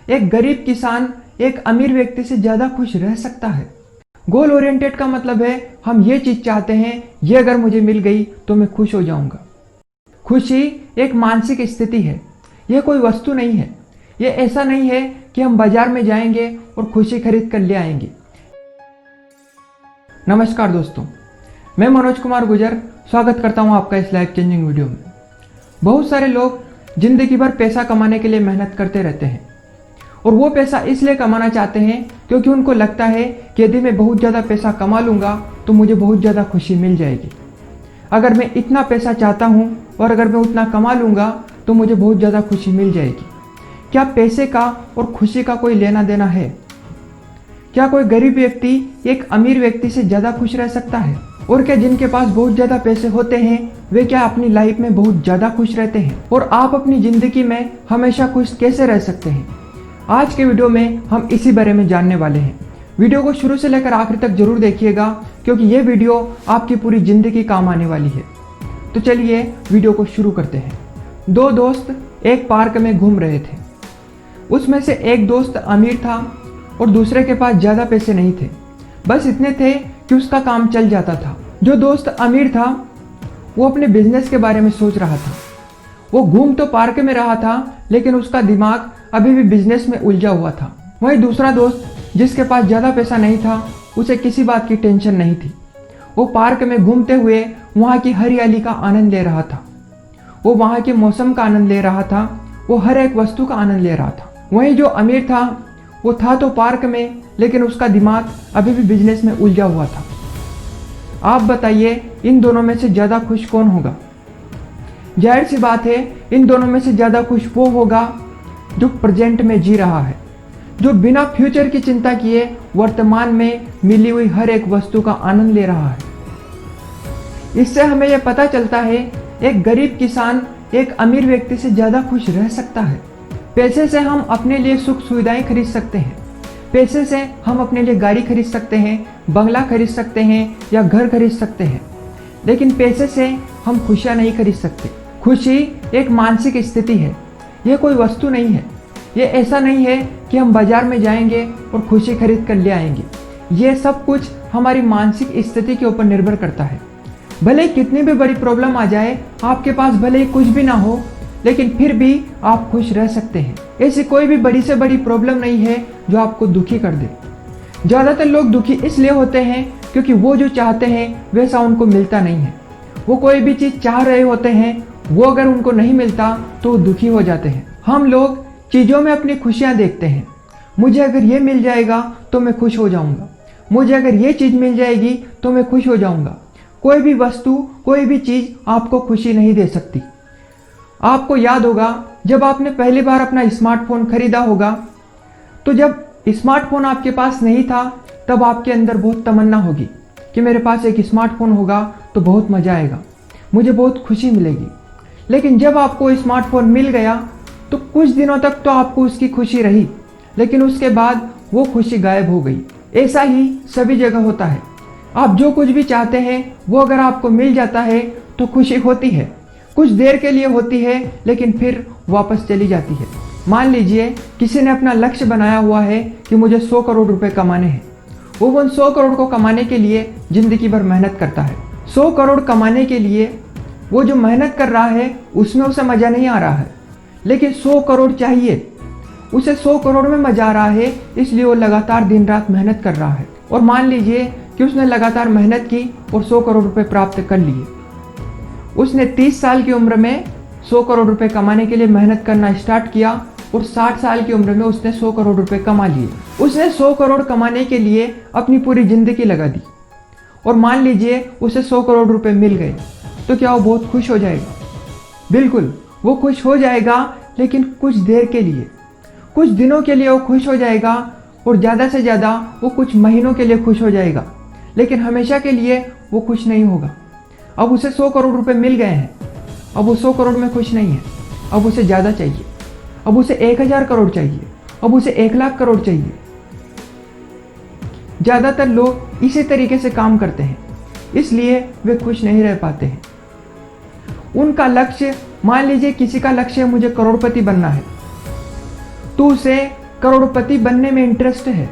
एक गरीब किसान एक अमीर व्यक्ति से ज़्यादा खुश रह सकता है। गोल ओरिएंटेड का मतलब है हम ये चीज़ चाहते हैं, ये अगर मुझे मिल गई तो मैं खुश हो जाऊंगा। खुशी एक मानसिक स्थिति है, यह कोई वस्तु नहीं है। ये ऐसा नहीं है कि हम बाजार में जाएंगे और खुशी खरीद कर ले आएंगे। नमस्कार दोस्तों, मैं मनोज कुमार गुजर स्वागत करता हूं आपका इस लाइफ चेंजिंग वीडियो में। बहुत सारे लोग जिंदगी भर पैसा कमाने के लिए मेहनत करते रहते हैं और वो पैसा इसलिए कमाना चाहते हैं क्योंकि उनको लगता है कि यदि मैं बहुत ज़्यादा पैसा कमा लूँगा तो मुझे बहुत ज़्यादा खुशी मिल जाएगी। अगर मैं इतना पैसा चाहता हूँ और अगर मैं उतना कमा लूँगा तो मुझे बहुत ज़्यादा खुशी मिल जाएगी। क्या पैसे का और खुशी का कोई लेना देना है? क्या कोई गरीब व्यक्ति एक अमीर व्यक्ति से ज़्यादा खुश रह सकता है? और क्या जिनके पास बहुत ज़्यादा पैसे होते हैं वे क्या अपनी लाइफ में बहुत ज़्यादा खुश रहते हैं? और आप अपनी ज़िंदगी में हमेशा खुश कैसे रह सकते हैं? आज के वीडियो में हम इसी बारे में जानने वाले हैं। वीडियो को शुरू से लेकर आखिर तक जरूर देखिएगा क्योंकि ये वीडियो आपकी पूरी ज़िंदगी काम आने वाली है। तो चलिए वीडियो को शुरू करते हैं। दो दोस्त एक पार्क में घूम रहे थे। उसमें से एक दोस्त अमीर था और दूसरे के पास ज़्यादा पैसे नहीं थे, बस इतने थे कि उसका काम चल जाता था। जो दोस्त अमीर था वो अपने बिजनेस के बारे में सोच रहा था। वो घूम तो पार्क में रहा था लेकिन उसका दिमाग अभी भी बिजनेस में उलझा हुआ था। वहीं दूसरा दोस्त जिसके पास ज़्यादा पैसा नहीं था, उसे किसी बात की टेंशन नहीं थी। वो पार्क में घूमते हुए वहाँ की हरियाली का आनंद ले रहा था, वो वहाँ के मौसम का आनंद ले रहा था, वो हर एक वस्तु का आनंद ले रहा था। वहीं जो अमीर था वो था तो पार्क में लेकिन उसका दिमाग अभी भी बिजनेस में उलझा हुआ था। आप बताइए इन दोनों में से ज़्यादा खुश कौन होगा? जाहिर सी बात है इन दोनों में से ज़्यादा खुश वो होगा जो प्रेजेंट में जी रहा है, जो बिना फ्यूचर की चिंता किए वर्तमान में मिली हुई हर एक वस्तु का आनंद ले रहा है। इससे हमें यह पता चलता है एक गरीब किसान एक अमीर व्यक्ति से ज़्यादा खुश रह सकता है। पैसे से हम अपने लिए सुख सुविधाएं खरीद सकते हैं, पैसे से हम अपने लिए गाड़ी खरीद सकते हैं, बंगला खरीद सकते हैं या घर खरीद सकते हैं, लेकिन पैसे से हम खुशियाँ नहीं खरीद सकते। खुशी एक मानसिक स्थिति है, यह कोई वस्तु नहीं है। ये ऐसा नहीं है कि हम बाजार में जाएंगे और खुशी खरीद कर ले आएंगे। ये सब कुछ हमारी मानसिक स्थिति के ऊपर निर्भर करता है। भले कितनी भी बड़ी प्रॉब्लम आ जाए, आपके पास भले ही कुछ भी ना हो, लेकिन फिर भी आप खुश रह सकते हैं। ऐसी कोई भी बड़ी से बड़ी प्रॉब्लम नहीं है जो आपको दुखी कर दे। ज़्यादातर लोग दुखी इसलिए होते हैं क्योंकि वो जो चाहते हैं वैसा उनको मिलता नहीं है। वो कोई भी चीज़ चाह रहे होते हैं, वो अगर उनको नहीं मिलता तो वो दुखी हो जाते हैं। हम लोग चीज़ों में अपनी खुशियाँ देखते हैं। मुझे अगर ये मिल जाएगा तो मैं खुश हो जाऊँगा, मुझे अगर ये चीज़ मिल जाएगी तो मैं खुश हो जाऊँगा। कोई भी वस्तु, कोई भी चीज़ आपको खुशी नहीं दे सकती। आपको याद होगा जब आपने पहली बार अपना स्मार्टफोन खरीदा होगा, तो जब स्मार्टफोन आपके पास नहीं था तब आपके अंदर बहुत तमन्ना होगी कि मेरे पास एक स्मार्टफोन होगा तो बहुत मज़ा आएगा, मुझे बहुत खुशी मिलेगी। लेकिन जब आपको स्मार्टफोन मिल गया तो कुछ दिनों तक तो आपको उसकी खुशी रही, लेकिन उसके बाद वो खुशी गायब हो गई। ऐसा ही सभी जगह होता है। आप जो कुछ भी चाहते हैं वो अगर आपको मिल जाता है तो खुशी होती है, कुछ देर के लिए होती है लेकिन फिर वापस चली जाती है। मान लीजिए किसी ने अपना लक्ष्य बनाया हुआ है कि मुझे 100 करोड़ रुपए कमाने हैं। वो उन 100 करोड़ को कमाने के लिए जिंदगी भर मेहनत करता है। 100 करोड़ कमाने के लिए वो जो मेहनत कर रहा है उसमें उसे मज़ा नहीं आ रहा है, लेकिन 100 करोड़ चाहिए, उसे 100 करोड़ में मज़ा आ रहा है, इसलिए वो लगातार दिन रात मेहनत कर रहा है। और मान लीजिए कि उसने लगातार मेहनत की और 100 करोड़ रुपए प्राप्त कर लिए। उसने 30 साल की उम्र में 100 करोड़ रुपए कमाने के लिए मेहनत करना स्टार्ट किया और 60 साल की उम्र में उसने 100 करोड़ रुपए कमा लिए। उसने 100 करोड़ कमाने के लिए अपनी पूरी ज़िंदगी लगा दी और मान लीजिए उसे 100 करोड़ रुपए मिल गए, तो क्या वो बहुत खुश हो जाएगा? बिल्कुल, वो खुश हो जाएगा, लेकिन कुछ देर के लिए, कुछ दिनों के लिए वो खुश हो जाएगा और ज़्यादा से ज़्यादा वो कुछ महीनों के लिए खुश हो जाएगा, लेकिन हमेशा के लिए वो खुश नहीं होगा। अब उसे 100 करोड़ रुपए मिल गए हैं, अब वो 100 करोड़ में खुश नहीं है, अब उसे ज़्यादा चाहिए, अब उसे 1000 करोड़ चाहिए, अब उसे 1 लाख करोड़ चाहिए। ज़्यादातर लोग इसी तरीके से काम करते हैं, इसलिए वे खुश नहीं रह पाते हैं। उनका लक्ष्य, मान लीजिए किसी का लक्ष्य है मुझे करोड़पति बनना है, तो उसे करोड़पति बनने में इंटरेस्ट है,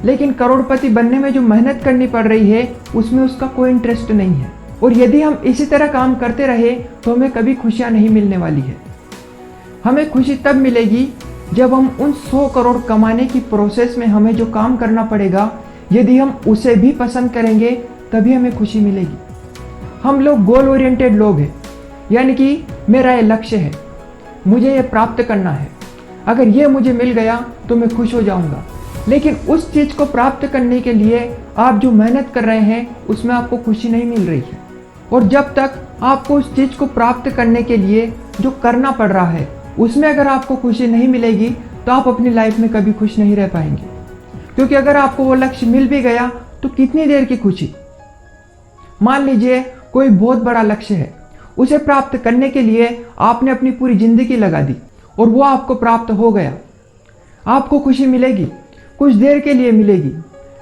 लेकिन करोड़पति बनने में जो मेहनत करनी पड़ रही है उसमें उसका कोई इंटरेस्ट नहीं है। और यदि हम इसी तरह काम करते रहे तो हमें कभी खुशियां नहीं मिलने वाली है। हमें खुशी तब मिलेगी जब हम उन 100 करोड़ कमाने की प्रोसेस में हमें जो काम करना पड़ेगा, यदि हम उसे भी पसंद करेंगे तभी हमें खुशी मिलेगी। हम लोग गोल ओरिएंटेड लोग हैं, यानी कि मेरा ये लक्ष्य है, मुझे ये प्राप्त करना है, अगर ये मुझे मिल गया तो मैं खुश हो जाऊंगा। लेकिन उस चीज़ को प्राप्त करने के लिए आप जो मेहनत कर रहे हैं उसमें आपको खुशी नहीं मिल रही है। और जब तक आपको उस चीज़ को प्राप्त करने के लिए जो करना पड़ रहा है उसमें अगर आपको खुशी नहीं मिलेगी तो आप अपनी लाइफ में कभी खुश नहीं रह पाएंगे। क्योंकि अगर आपको वो लक्ष्य मिल भी गया तो कितनी देर की खुशी। मान लीजिए कोई बहुत बड़ा लक्ष्य है, उसे प्राप्त करने के लिए आपने अपनी पूरी जिंदगी लगा दी और वो आपको प्राप्त हो गया। आपको खुशी मिलेगी, कुछ देर के लिए मिलेगी,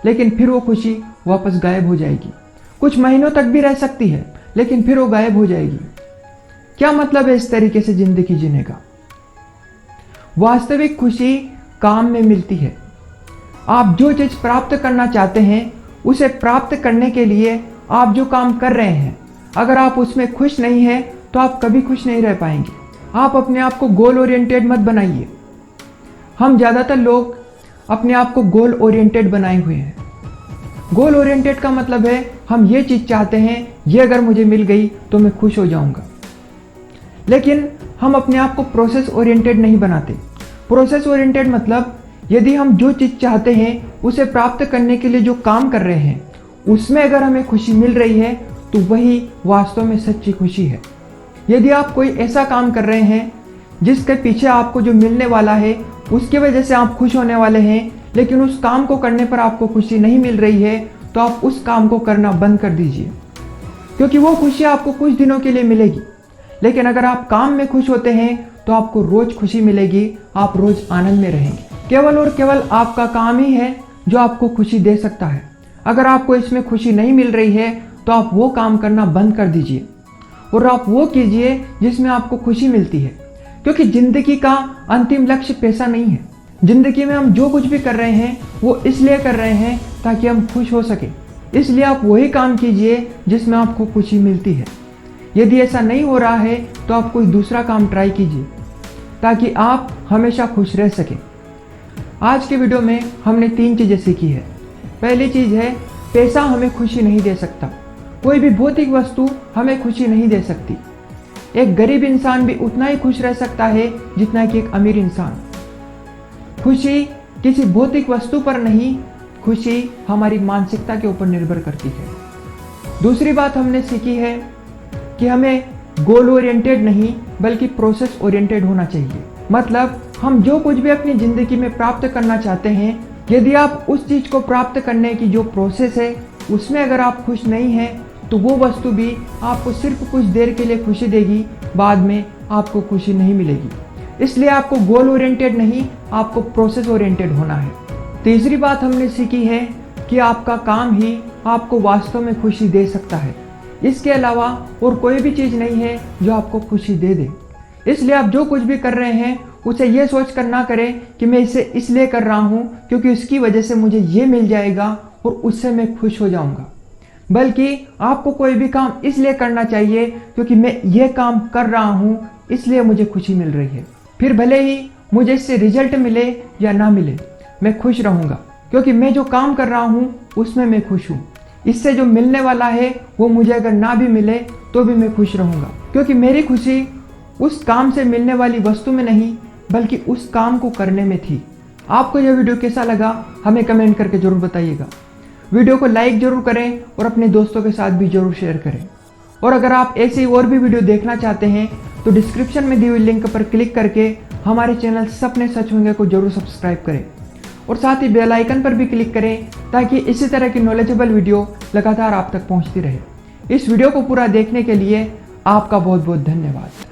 लेकिन फिर वो खुशी वापस गायब हो जाएगी। कुछ महीनों तक भी रह सकती है, लेकिन फिर वो गायब हो जाएगी। क्या मतलब है इस तरीके से जिंदगी जीने का? वास्तविक खुशी काम में मिलती है। आप जो चीज प्राप्त करना चाहते हैं उसे प्राप्त करने के लिए आप जो काम कर रहे हैं, अगर आप उसमें खुश नहीं हैं तो आप कभी खुश नहीं रह पाएंगे। आप अपने आप को गोल ओरिएंटेड मत बनाइए। हम ज़्यादातर लोग अपने आप को गोल ओरिएंटेड बनाए हुए हैं। गोल ओरिएंटेड का मतलब है हम ये चीज़ चाहते हैं, ये अगर मुझे मिल गई तो मैं खुश हो जाऊंगा। लेकिन हम अपने आप को प्रोसेस ओरिएंटेड नहीं बनाते। प्रोसेस ओरिएंटेड मतलब यदि हम जो चीज़ चाहते हैं उसे प्राप्त करने के लिए जो काम कर रहे हैं उसमें अगर हमें खुशी मिल रही है तो वही वास्तव में सच्ची खुशी है। यदि आप कोई ऐसा काम कर रहे हैं जिसके पीछे आपको जो मिलने वाला है उसकी वजह से आप खुश होने वाले हैं, लेकिन उस काम को करने पर आपको खुशी नहीं मिल रही है, तो आप उस काम को करना बंद कर दीजिए। क्योंकि वो खुशी आपको कुछ दिनों के लिए मिलेगी, लेकिन अगर आप काम में खुश होते हैं तो आपको रोज खुशी मिलेगी, आप रोज आनंद में रहेंगे। केवल और केवल आपका काम ही है जो आपको खुशी दे सकता है। अगर आपको इसमें खुशी नहीं मिल रही है तो आप वो काम करना बंद कर दीजिए और आप वो कीजिए जिसमें आपको खुशी मिलती है। क्योंकि जिंदगी का अंतिम लक्ष्य पैसा नहीं है। जिंदगी में हम जो कुछ भी कर रहे हैं वो इसलिए कर रहे हैं ताकि हम खुश हो सके। इसलिए आप वही काम कीजिए जिसमें आपको खुशी मिलती है। यदि ऐसा नहीं हो रहा है तो आप कोई दूसरा काम ट्राई कीजिए ताकि आप हमेशा खुश रह सकें। आज के वीडियो में हमने 3 चीज़ें सीखी है। पहली चीज़ है, पैसा हमें खुशी नहीं दे सकता। कोई भी भौतिक वस्तु हमें खुशी नहीं दे सकती। एक गरीब इंसान भी उतना ही खुश रह सकता है जितना कि एक अमीर इंसान। खुशी किसी भौतिक वस्तु पर नहीं, खुशी हमारी मानसिकता के ऊपर निर्भर करती है। दूसरी बात हमने सीखी है कि हमें गोल ओरिएंटेड नहीं बल्कि प्रोसेस ओरिएंटेड होना चाहिए। मतलब हम जो कुछ भी अपनी ज़िंदगी में प्राप्त करना चाहते हैं, यदि आप उस चीज़ को प्राप्त करने की जो प्रोसेस है उसमें अगर आप खुश नहीं हैं तो वो वस्तु भी आपको सिर्फ कुछ देर के लिए खुशी देगी, बाद में आपको खुशी नहीं मिलेगी। इसलिए आपको गोल ओरिएंटेड नहीं, आपको प्रोसेस ओरिएंटेड होना है। तीसरी बात हमने सीखी है कि आपका काम ही आपको वास्तव में खुशी दे सकता है। इसके अलावा और कोई भी चीज़ नहीं है जो आपको खुशी दे दे। इसलिए आप जो कुछ भी कर रहे हैं उसे ये सोच कर ना करें कि मैं इसे इसलिए कर रहा हूँ क्योंकि उसकी वजह से मुझे ये मिल जाएगा और उससे मैं खुश हो जाऊँगा, बल्कि आपको कोई भी काम इसलिए करना चाहिए क्योंकि मैं ये काम कर रहा हूँ इसलिए मुझे खुशी मिल रही है। फिर भले ही मुझे इससे रिजल्ट मिले या ना मिले, मैं खुश रहूँगा क्योंकि मैं जो काम कर रहा हूँ उसमें मैं खुश हूँ। इससे जो मिलने वाला है वो मुझे अगर ना भी मिले तो भी मैं खुश रहूँगा, क्योंकि मेरी खुशी उस काम से मिलने वाली वस्तु में नहीं बल्कि उस काम को करने में थी। आपको यह वीडियो कैसा लगा हमें कमेंट करके जरूर बताइएगा। वीडियो को लाइक जरूर करें और अपने दोस्तों के साथ भी जरूर शेयर करें। और अगर आप ऐसी और भी वीडियो देखना चाहते हैं तो डिस्क्रिप्शन में दी हुई लिंक पर क्लिक करके हमारे चैनल सपने सच होंगे को जरूर सब्सक्राइब करें और साथ ही बेल आइकन पर भी क्लिक करें ताकि इसी तरह की नॉलेजेबल वीडियो लगातार आप तक पहुंचती रहे। इस वीडियो को पूरा देखने के लिए आपका बहुत बहुत धन्यवाद।